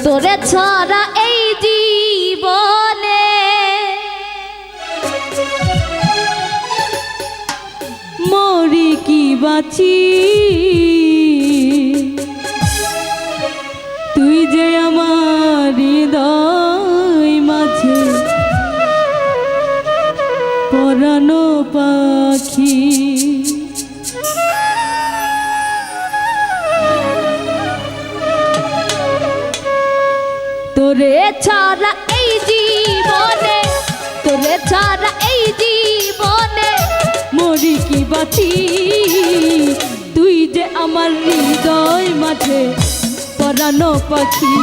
তোরে ছাড়া এই জীবনে মরি কি বাঁচি, তুই যে আমার হৃদয় মাঝে পরানো পাখি। তোরে ছাড়া এই জীবনে, তোরে ছাড়া এই জীবনে মরি কি বাঁচি, তুই যে আমার হৃদয় মাঝে পরানো পাখি,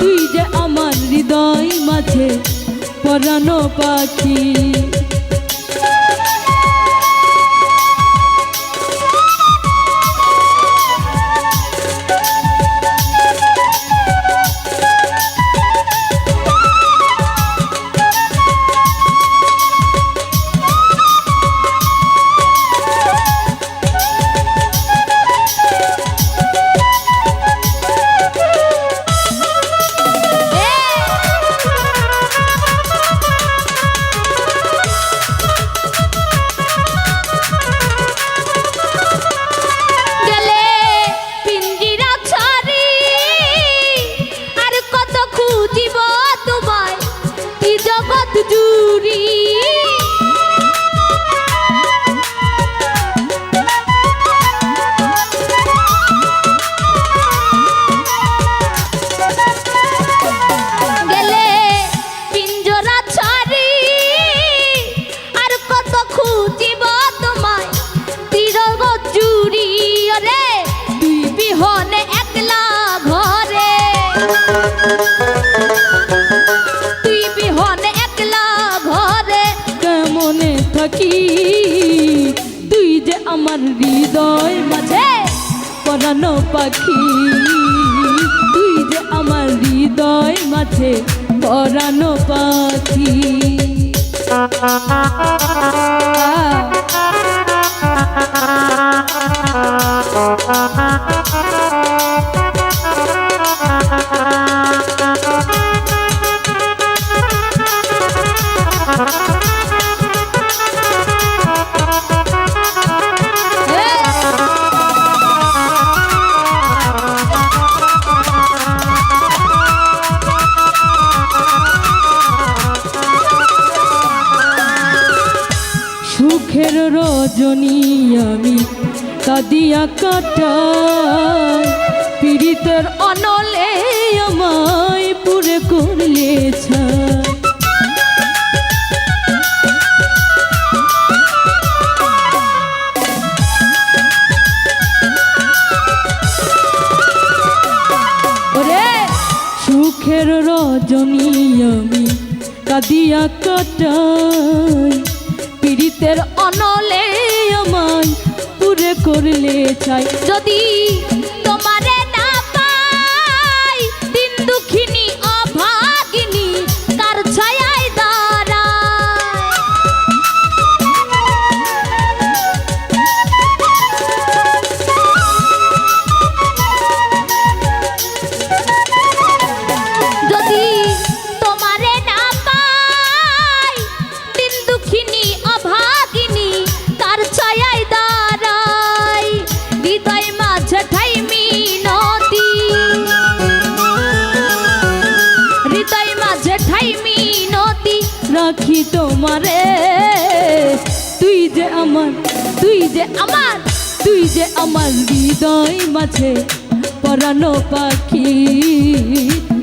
তুই যে আমার হৃদয় মাঝে পরানো পাখি। তুই বিহনে একলা ঘরে কেমনে থাকি, তুই যে আমার হৃদয় মাঝে পরানো পাখি, তুই যে আমার হৃদয় মাঝে পরানো পাখি। সুখের রজনী আমি কাঁদিয়া কাটাই, পীড়িতের অনলে আমায় পুরে করলে ছাই। ওরে সুখের রজনী আমি কাঁদিয়া কাটাই, পীড়িতের অনলে আমায় পুরে করলে চাই। যদি তোমারে না পাই দিন দুঃখিনী অভাগিনী কার ছায়ায় দাঁড়ায়। যদি তোমারে না পাই দিন দুঃখিনী অভাগিনী কার ছায়ায় দাঁড়ায়। হৃদয় মাঝে ঠাই মিনতি, হৃদয় মাঝে ঠাই মিনতি রাখি তোমারে, তুই যে আমার, তুই যে আমার, তুই যে আমার হৃদয় মাঝে পরানো পাখি,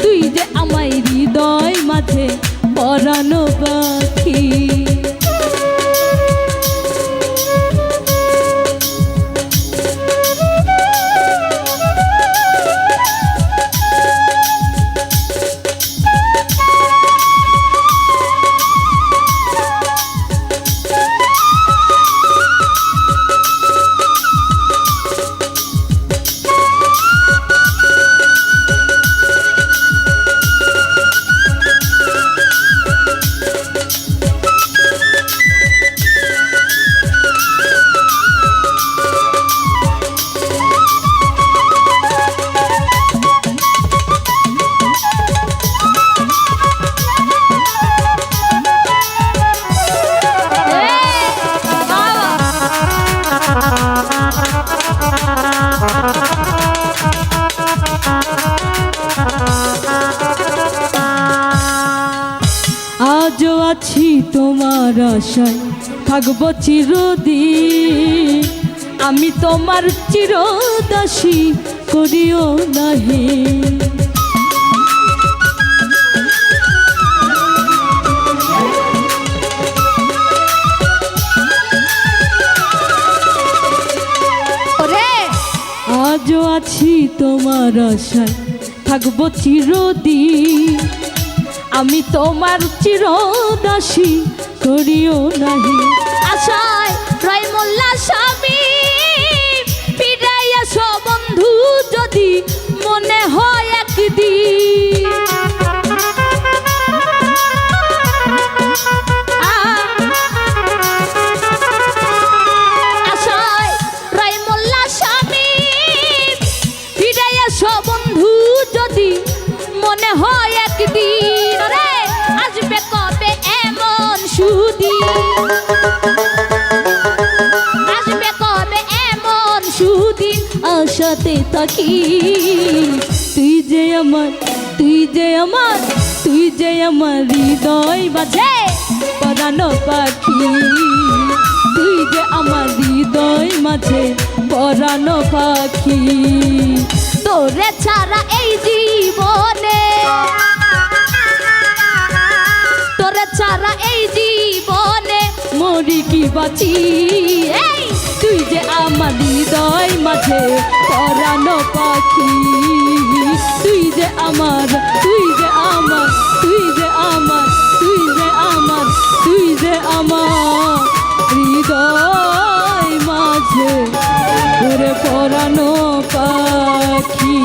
তুই যে আমার হৃদয় মাঝে পরানো পাখি। আছি তোমার আশায় থাকবো চিরদিন, আমি তোমার চিরদাসী করিও নাহি। ওরে আজও আছি তোমার আশায় থাকবো চিরদিন, আমি তোমার চিরদাসী করিও নাহি। আশায় রয় মোল্লা স্বামী, ফিরে এসো বন্ধু যদি মনে হয় একদিন। আশায় রয় মোল্লা স্বামী, ফিরে এসো বন্ধু যদি মনে হয় একদিন। রে আসবে কবে এমন সুদিন, আসবে কবে এমন সুদিন আশাতে থাকি, তুই যে আমার, তুই যে আমার, তুই যে আমার হৃদয় বাজে পরানো পাখি, তুই যে আমার হৃদয় মাঝে পরানো পাখি। তোরে ছাড়া এই জীবনে, তোরে ছাড়া এই জীবনে মরি কি বাঁচি, এই তুই যে আমার হৃদয় মাঝে পরানো পাখি, তুই যে আমার, তুই যে আমার, তুই যে আমার, তুই যে আমার, তুই যে আমার হৃদয় মাঝে ওরে পরানো পাখি।